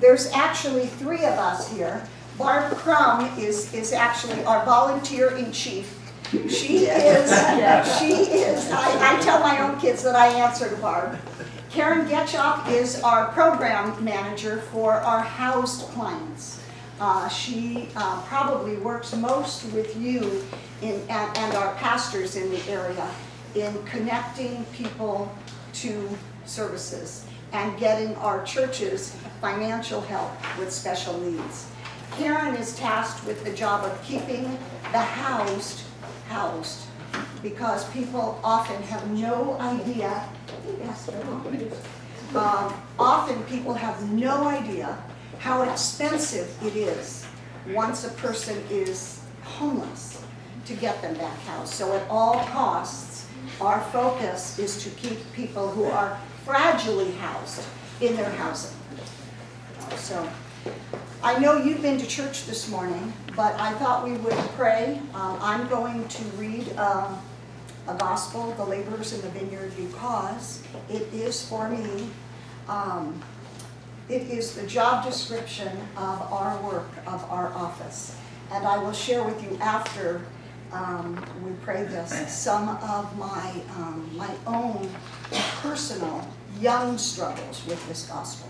There's actually three of us here. Barb Crum is actually our volunteer-in-chief. She is, I tell my own kids that I answer to Barb. Karen Getchoff is our program manager for our housed clients. She probably works most with you and our pastors in the area in connecting people to services and getting our churches financial help with special needs. Karen is tasked with the job of keeping the housed, because people often have no idea. Often people have no idea how expensive it is once a person is homeless to get them back housed. So at all costs, our focus is to keep people who are fragilely housed in their housing. So I know you've been to church this morning, but I thought we would pray. I'm going to read a gospel, the laborers in the vineyard, because it is for me, it is the job description of our work, of our office. And I will share with you after we pray this, some of my own personal young struggles with this gospel.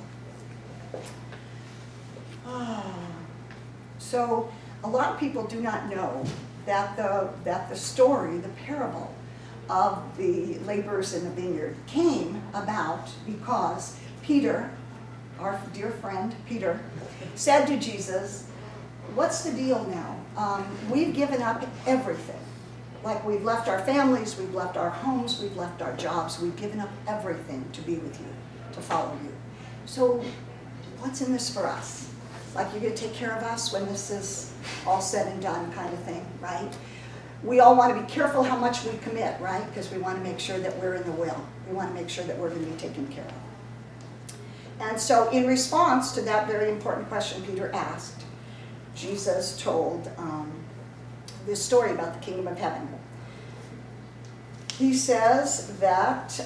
So a lot of people do not know that the story, the parable of the laborers in the vineyard came about because Peter, our dear friend Peter, said to Jesus, "What's the deal now? We've given up everything. Like we've left our families, we've left our homes, we've left our jobs, we've given up everything to be with you, to follow you. So what's in this for us? Like you're going to take care of us when this is all said and done kind of thing, right? We all want to be careful how much we commit, right? Because we want to make sure that we're in the will. We want to make sure that we're going to be taken care of." And so in response to that very important question Peter asked, Jesus told this story about the kingdom of heaven. He says that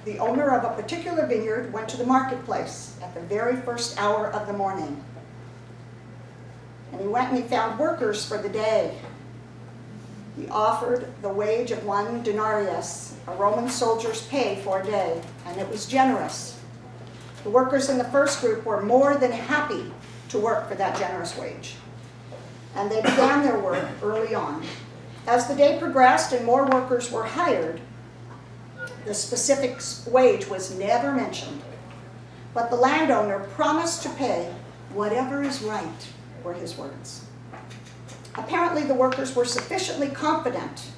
the owner of a particular vineyard went to the marketplace at the very first hour of the morning. And he went and he found workers for the day. He offered the wage of 1 denarius, a Roman soldier's pay for a day, and it was generous. The workers in the first group were more than happy to work for that generous wage. And they began their work early on. As the day progressed and more workers were hired, the specific wage was never mentioned. But the landowner promised to pay whatever is right, were his words. Apparently the workers were sufficiently confident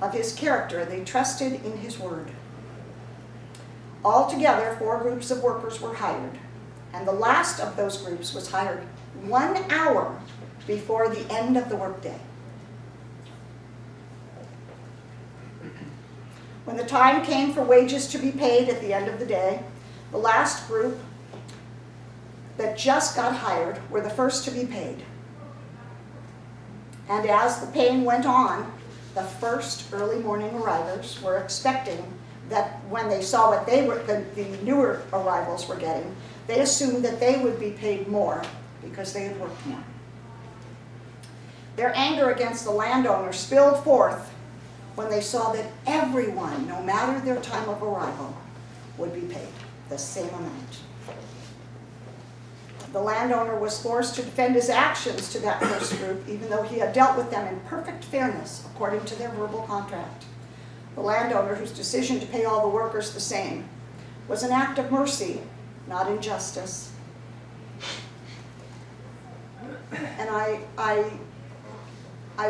of his character. They trusted in his word. Altogether, 4 groups of workers were hired, and the last of those groups was hired 1 hour before the end of the workday. When the time came for wages to be paid at the end of the day, the last group that just got hired were the first to be paid. And as the paying went on, the first early morning arrivals were expecting that when they saw what the newer arrivals were getting, they assumed that they would be paid more because they had worked more. Their anger against the landowner spilled forth when they saw that everyone, no matter their time of arrival, would be paid the same amount. The landowner was forced to defend his actions to that first group, even though he had dealt with them in perfect fairness according to their verbal contract. The landowner, whose decision to pay all the workers the same, was an act of mercy, not injustice. And I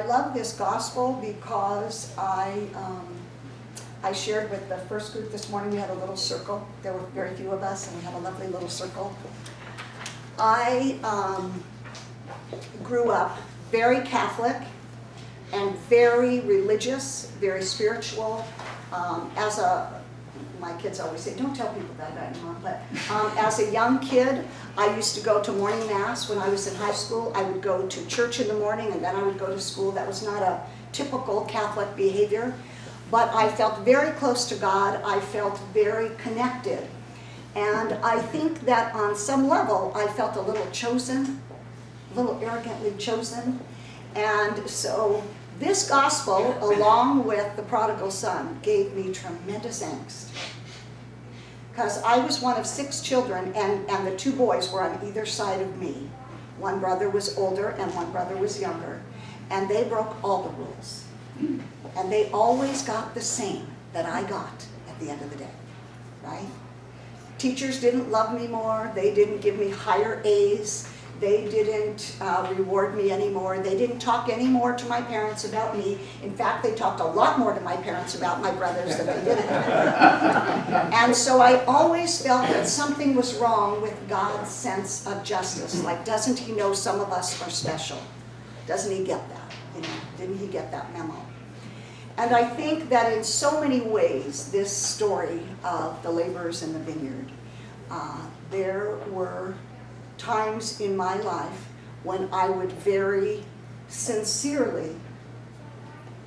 love this gospel because I shared with the first group this morning. We had a little circle. There were very few of us, and we had a lovely little circle. I grew up very Catholic and very religious, very spiritual. My kids always say, don't tell people that anymore, but as a young kid, I used to go to morning mass. When I was in high school, I would go to church in the morning, and then I would go to school. That was not a typical Catholic behavior, but I felt very close to God. I felt very connected. And I think that on some level, I felt a little chosen, a little arrogantly chosen. And so this gospel, along with the prodigal son, gave me tremendous angst. Because I was one of 6 children, and the 2 boys were on either side of me. One brother was older and one brother was younger. And they broke all the rules. And they always got the same that I got at the end of the day, right? Teachers didn't love me more. They didn't give me higher A's. They didn't reward me anymore. They didn't talk anymore to my parents about me. In fact, they talked a lot more to my parents about my brothers than they did. And so I always felt that something was wrong with God's sense of justice. Like, doesn't he know some of us are special? Doesn't he get that? You know, didn't he get that memo? And I think that in so many ways, this story of the laborers in the vineyard, there were times in my life when I would very sincerely,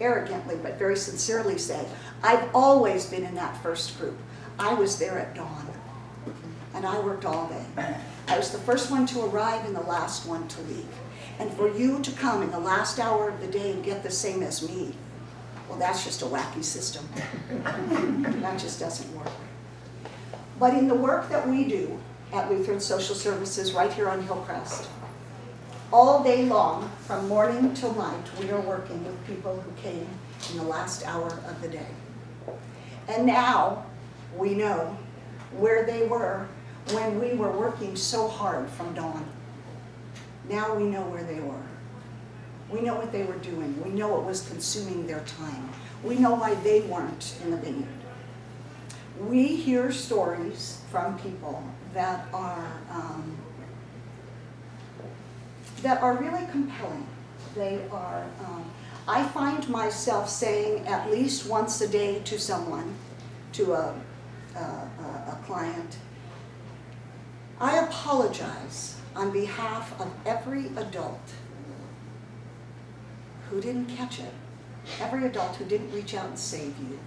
arrogantly, but very sincerely say, I've always been in that first group. I was there at dawn, and I worked all day. I was the first one to arrive and the last one to leave. And for you to come in the last hour of the day and get the same as me, well, that's just a wacky system. That just doesn't work. But in the work that we do at Lutheran Social Services right here on Hillcrest, all day long, from morning till night, we are working with people who came in the last hour of the day. And now we know where they were when we were working so hard from dawn. Now we know where they were. We know what they were doing. We know what was consuming their time. We know why they weren't in the vineyard. We hear stories from people that are really compelling. They are. I find myself saying at least once a day to someone, to a client, I apologize on behalf of every adult who didn't catch it, every adult who didn't reach out and save you.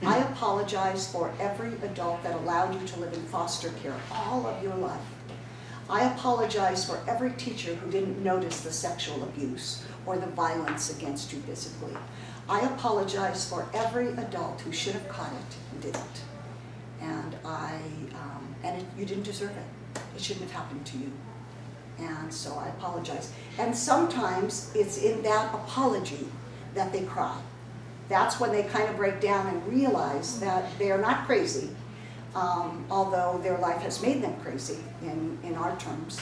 I apologize for every adult that allowed you to live in foster care all of your life. I apologize for every teacher who didn't notice the sexual abuse or the violence against you physically. I apologize for every adult who should have caught it and didn't. And you didn't deserve it. It shouldn't have happened to you. And so I apologize. And sometimes it's in that apology that they cry. That's when they kind of break down and realize that they're not crazy, although their life has made them crazy in our terms,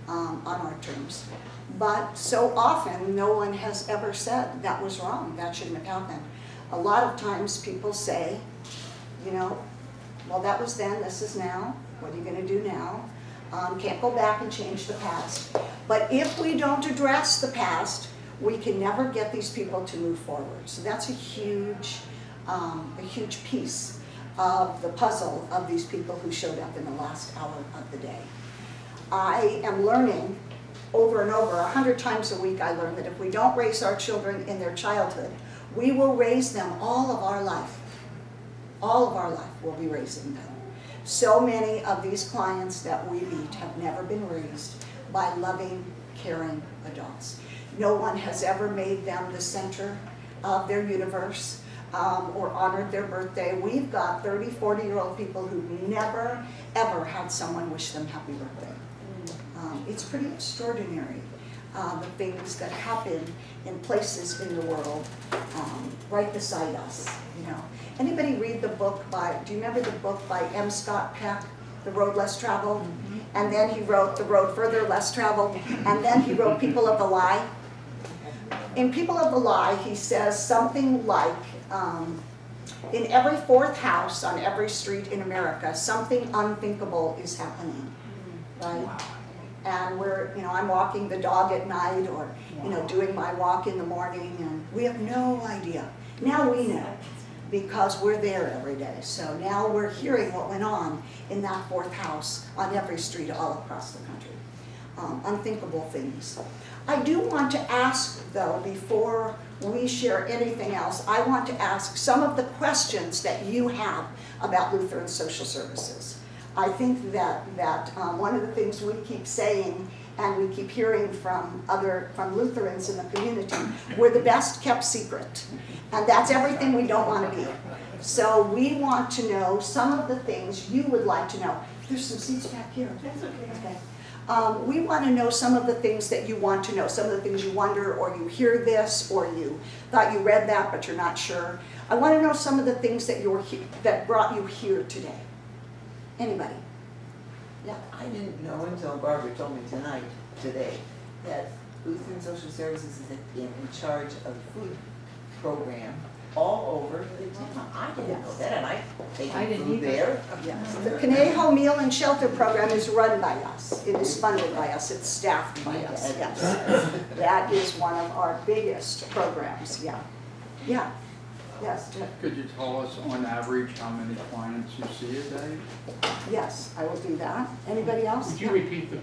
on our terms. But so often, no one has ever said that was wrong, that shouldn't have happened. A lot of times people say, you know, well, that was then, this is now, what are you going to do now? Can't go back and change the past. But if we don't address the past, we can never get these people to move forward. So that's a huge piece of the puzzle of these people who showed up in the last hour of the day. I am learning over and over, 100 times a week I learn that if we don't raise our children in their childhood, we will raise them all of our life. All of our life we'll be raising them. So many of these clients that we meet have never been raised by loving, caring adults. No one has ever made them the center of their universe or honored their birthday. We've got 30, 40-year-old people who've never, ever had someone wish them happy birthday. It's pretty extraordinary, the things that happen in places in the world right beside us, you know. Anybody read the book do you remember the book by M. Scott Peck, The Road Less Traveled? Mm-hmm. And then he wrote The Road Further Less Traveled, and then he wrote People of the Lie. In People of the Lie, he says something like, in every 4th house on every street in America, something unthinkable is happening, right? Wow. And I'm walking the dog at night or, doing my walk in the morning, and we have no idea. Now we know, because we're there every day. So now we're hearing what went on in that 4th house on every street all across the country. Unthinkable things. I do want to ask, though, before we share anything else, I want to ask some of the questions that you have about Lutheran Social Services. I think that one of the things we keep saying, and we keep hearing from Lutherans in the community, we're the best kept secret. And that's everything we don't want to be. So we want to know some of the things you would like to know. There's some seats back here. That's okay. We want to know some of the things that you want to know, some of the things you wonder, or you hear this, or you thought you read that but you're not sure. I want to know some of the things that that brought you here today. Anybody? Yeah. I didn't know until Barbara told me today, that Lutheran Social Services is in charge of food program all over the town. I didn't know that, and I didn't food there. Yes. The Conejo Meal and Shelter Program is run by us. It is funded by us. It's staffed by us. Yes. That is one of our biggest programs. Yeah. Yeah. Yes. Jeff. Could you tell us on average how many clients you see a day? Yes, I will do that. Anybody else? Would you repeat the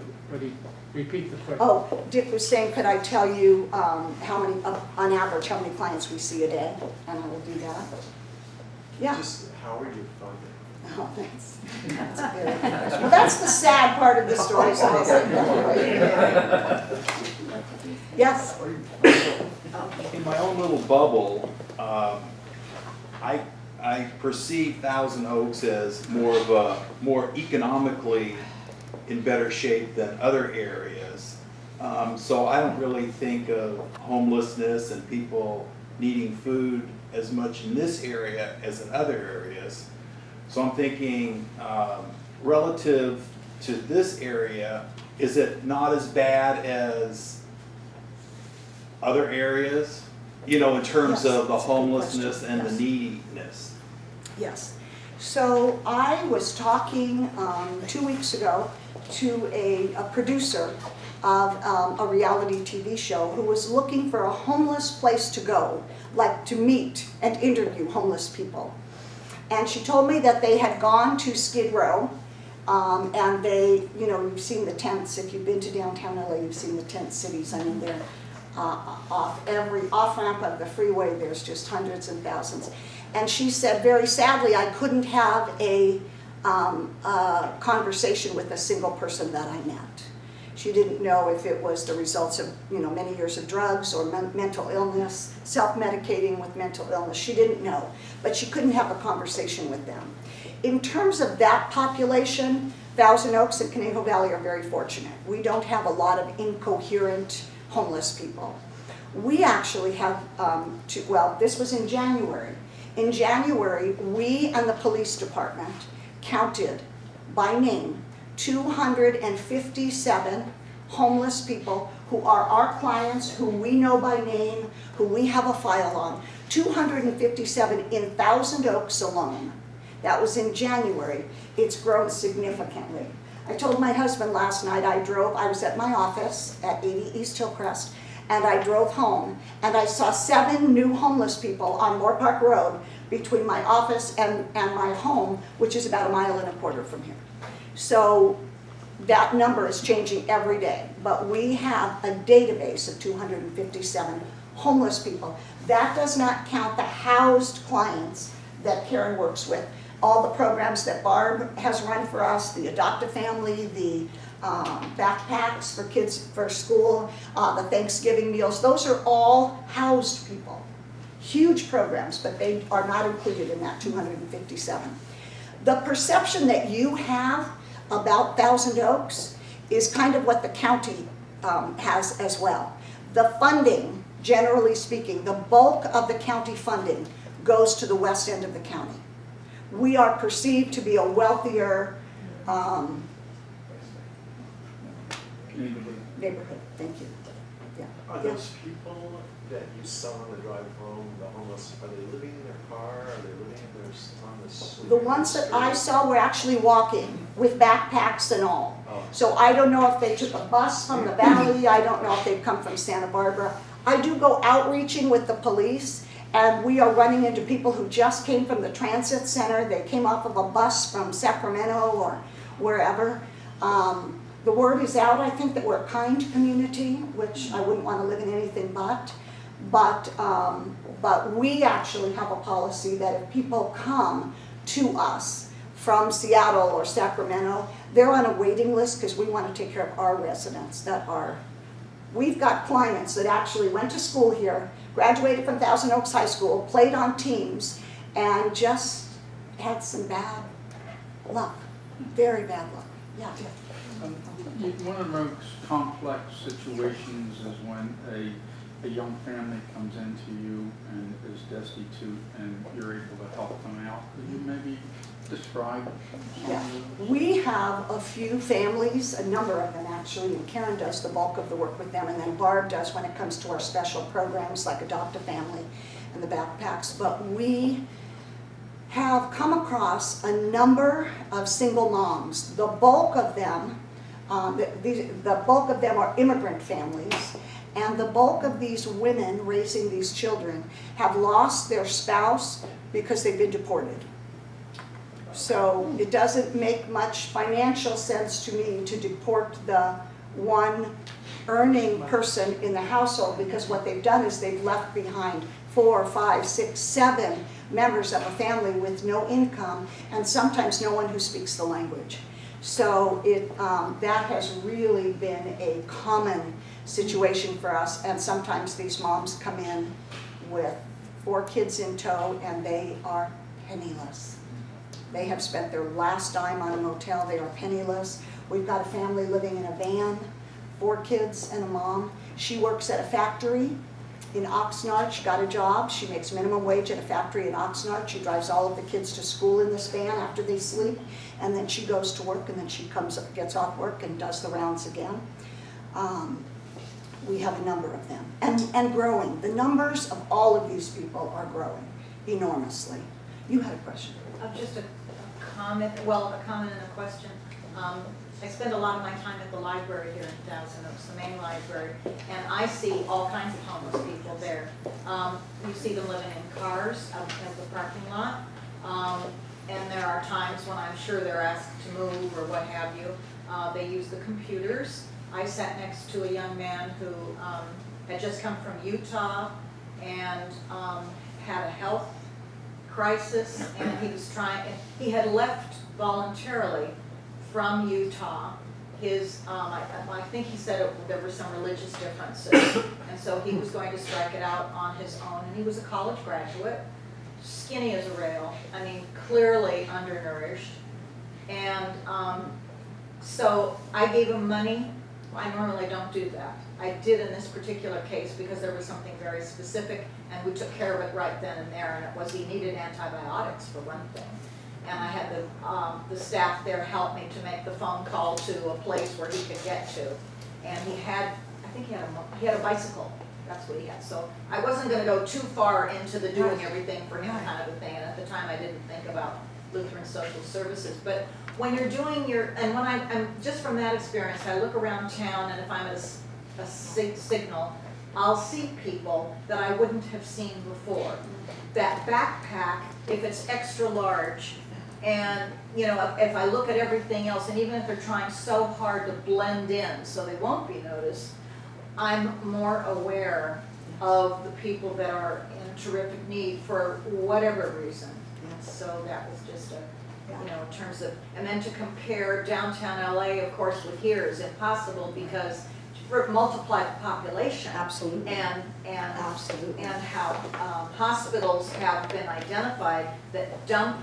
question? Oh, Dick was saying, could I tell you how many, on average, how many clients we see a day? And I will do that. Yeah. Just how are you funded? Oh, thanks. That's a good question. Well, that's the sad part of the story. So I'll say that. Yes. In my own little bubble, I perceive Thousand Oaks as more economically in better shape than other areas. So I don't really think of homelessness and people needing food as much in this area as in other areas. So I'm thinking relative to this area, is it not as bad as other areas? You know, in terms Yes, of the that's a good homelessness question. and Yes. the neediness. Yes. So I was talking 2 weeks ago to a producer of a reality TV show who was looking for a homeless place to go, like to meet and interview homeless people. And she told me that they had gone to Skid Row, and they, you know, you've seen the tents. If you've been to downtown LA, you've seen the tent cities. I mean, they're off-ramp of the freeway, there's just hundreds and thousands. And she said, very sadly, I couldn't have a conversation with a single person that I met. She didn't know if it was the results of, you know, many years of drugs or mental illness, self-medicating with mental illness. She didn't know, but she couldn't have a conversation with them. In terms of that population, Thousand Oaks and Conejo Valley are very fortunate. We don't have a lot of incoherent homeless people. We actually have, well, this was in January. In January, we and the police department counted by name 257 homeless people who are our clients, who we know by name, who we have a file on. 257 in Thousand Oaks alone. That was in January. It's grown significantly. I told my husband last night, I was at my office at 80 East Hillcrest, and I drove home, and I saw 7 new homeless people on Moore Park Road between my office and my home, which is about 1.25 miles from here. So that number is changing every day, but we have a database of 257 homeless people. That does not count the housed clients that Karen works with. All the programs that Barb has run for us, the Adopt a Family, the backpacks for kids for school, the Thanksgiving meals, those are all housed people. Huge programs, but they are not included in that 257. The perception that you have about Thousand Oaks is kind of what the county has as well. The funding, generally speaking, the bulk of the county funding goes to the west end of the county. We are perceived to be a wealthier neighborhood. Thank you. Yeah. Are those people that you saw on the drive home, the homeless, are they living in their car? Are they living on the street? The ones that I saw were actually walking with backpacks and all. Oh. So I don't know if they took a bus from the valley. I don't know if they've come from Santa Barbara. I do go outreaching with the police, and we are running into people who just came from the transit center. They came off of a bus from Sacramento or wherever. The word is out, I think, that we're a kind community, which I wouldn't want to live in anything but we actually have a policy that if people come to us from Seattle or Sacramento, they're on a waiting list because we want to take care of our residents that are, we've got clients that actually went to school here, graduated from Thousand Oaks High School, played on teams, and just had some bad luck, very bad luck. Yeah. One of the most complex situations is when a young family comes into you and is destitute and you're able to help them out. Could you maybe describe some Yeah. of those? We have a few families, a number of them actually, and Karen does the bulk of the work with them, and then Barb does when it comes to our special programs like Adopt a Family and the backpacks. But we have come across a number of single moms. The bulk of them, the bulk of them are immigrant families, and the bulk of these women raising these children have lost their spouse because they've been deported. So it doesn't make much financial sense to me to deport the one earning person in the household, because what they've done is they've left behind 4, 5, 6, 7 members of a family with no income, and sometimes no one who speaks the language. So that has really been a common situation for us, and sometimes these moms come in with 4 kids in tow and they are penniless. They have spent their last dime on a motel, they are penniless. We've got a family living in a van, 4 kids and a mom. She works at a factory in Oxnard. She got a job, she makes minimum wage at a factory in Oxnard. She drives all of the kids to school in this van after they sleep, and then she goes to work, and then she gets off work and does the rounds again. We have a number of them, and growing. The numbers of all of these people are growing enormously. You had a question. Just a comment, well, a comment and a question. I spend a lot of my time at the library here in Thousand Oaks, the main library, and I see all kinds of homeless people there. You see them living in cars out in the parking lot, and there are times when I'm sure they're asked to move or what have you. They use the computers. I sat next to a young man who had just come from Utah and had a health crisis, and he had left voluntarily from Utah. I think he said there were some religious differences, and so he was going to strike it out on his own, and he was a college graduate, skinny as a rail, I mean, clearly undernourished, and so I gave him money. I normally don't do that. I did in this particular case because there was something very specific, and we took care of it right then and there, and it was he needed antibiotics for one thing. And I had the staff there help me to make the phone call to a place where he could get to. And he had, I think he had a bicycle. That's what he had. So I wasn't going to go too far into the doing everything for him kind of a thing. And at the time I didn't think about Lutheran Social Services. But when you're doing and when I'm just from that experience, I look around town, and if I'm at a signal, I'll see people that I wouldn't have seen before. That backpack, if it's extra large, and you know, if I look at everything else, and even if they're trying so hard to blend in so they won't be noticed, I'm more aware of the people that are in terrific need for whatever reason. So that was just you know, in terms of, and then to compare downtown LA, of course, with here is impossible because multiply the population. Absolutely. And Absolutely. and how hospitals have been identified that dump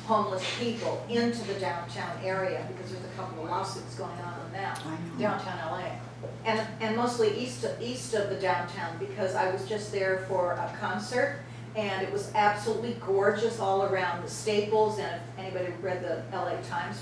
homeless people into the downtown area, because there's a couple of lawsuits going on that, downtown LA. And mostly east of the downtown, because I was just there for a concert, and it was absolutely gorgeous all around the Staples, and if anybody read the LA Times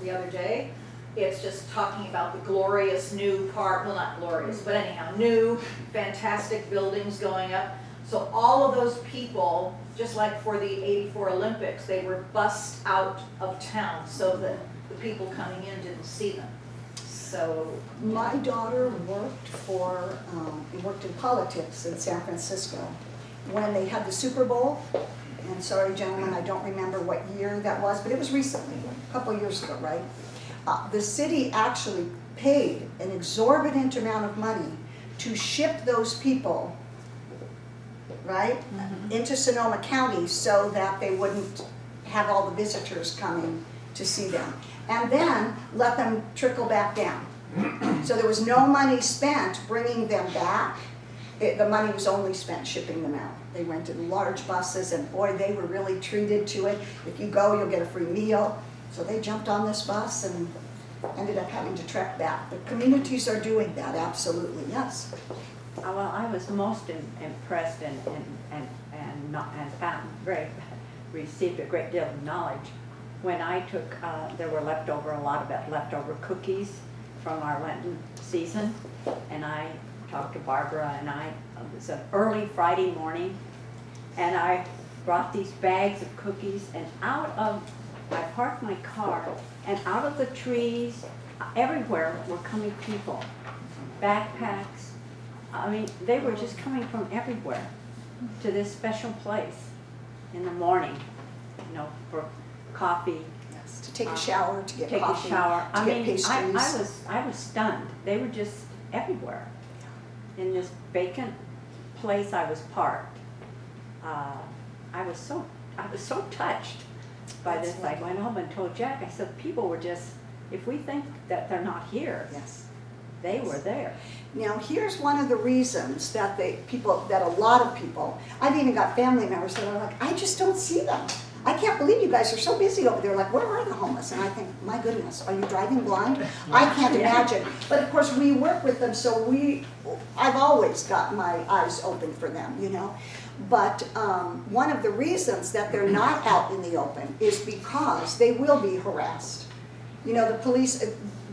the other day, it's just talking about the glorious new part, well, not glorious, but anyhow, new, fantastic buildings going up. So all of those people, just like for the '84 Olympics, they were bussed out of town so that the people coming in didn't see them. So My daughter worked in politics in San Francisco when they had the Super Bowl. And sorry, gentlemen, I don't remember what year that was, but it was recently, a couple of years ago, right? The city actually paid an exorbitant amount of money to ship those people, right, into Sonoma County so that they wouldn't have all the visitors coming to see them. And then let them trickle back down. So there was no money spent bringing them back. The money was only spent shipping them out. They rented large buses, and boy, they were really treated to it. If you go, you'll get a free meal. So they jumped on this bus and ended up having to trek back. The communities are doing that, absolutely, yes. Well, I was most impressed and found received a great deal of knowledge when I took, there were a lot of leftover cookies from our Lenten season, and I talked to Barbara, and it was an early Friday morning, and I brought these bags of cookies, and I parked my car, and out of the trees, everywhere were coming people, backpacks. I mean, they were just coming from everywhere to this special place in the morning, for coffee. Yes, to take a shower, to get Take coffee, a shower. to get pastries. I was stunned. They were just everywhere. In this vacant place I was parked, I was so touched by this. I went home and told Jack, I said, people were just, if we think that they're not here, Yes. they were there. Now, here's one of the reasons that a lot of people, I've even got family members that are like, I just don't see them. I can't believe you guys are so busy over there. Like, where are the homeless? And I think, my goodness, are you driving blind? I can't imagine. But of course, we work with them, so I've always got my eyes open for them, But one of the reasons that they're not out in the open is because they will be harassed. The police,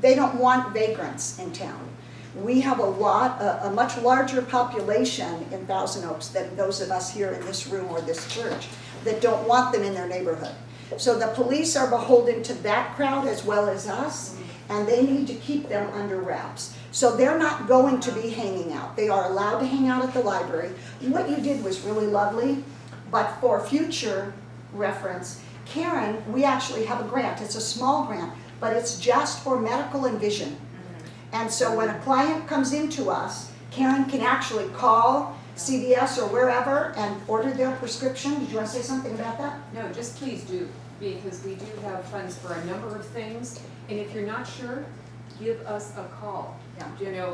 they don't want vagrants in town. We have a much larger population in Thousand Oaks than those of us here in this room or this church that don't want them in their neighborhood. So the police are beholden to that crowd as well as us, and they need to keep them under wraps. So they're not going to be hanging out. They are allowed to hang out at the library. What you did was really lovely, but for future reference, Karen, we actually have a grant. It's a small grant, but it's just for medical and vision. And so when a client comes into us, Karen can actually call CVS or wherever and order their prescription. Did you want to say something about that? No, just please do, because we do have funds for a number of things, and if you're not sure, give us a call. Yeah.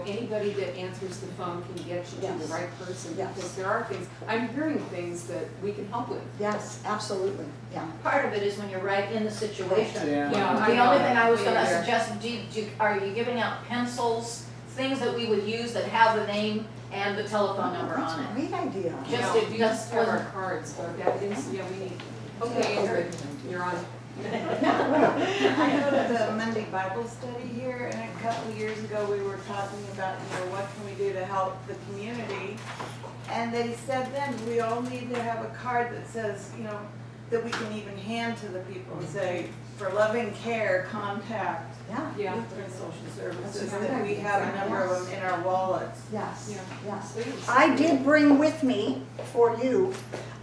Anybody that answers the phone can get you to Yes. the right person, Yes. because there are things, I'm hearing things that we can help with. Yes, absolutely, yeah. Part of it is when you're right in the situation. Yeah, The only thing I was gonna Yeah. suggest, are you giving out pencils, things that we would use that have the name and the telephone number That's on a it? great idea. Just No, to- we just just have for- our cards, but that is, we need, okay, Andrew, you're on. I go to the Monday Bible study here, and a couple of years ago, we were talking about, what can we do to help the community? And they said then, we all need to have a card that says, that we can even hand to the people and say, for loving care, contact Yeah, Yeah. Lutheran Social Services, That's a good that we idea. have a number of them in our wallets. yes, Yeah. yes. Please. I did bring with me for you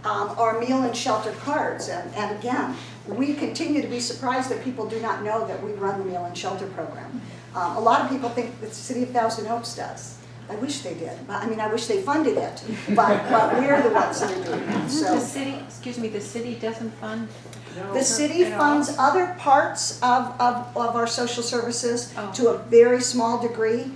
our meal and shelter cards. And again, we continue to be surprised that people do not know that we run the meal and shelter program. A lot of people think that the city of Thousand Oaks does. I wish they did. I wish they funded it, but we're the ones that are doing it. So The city doesn't fund? the city funds other parts of our social services Oh. to a very small degree,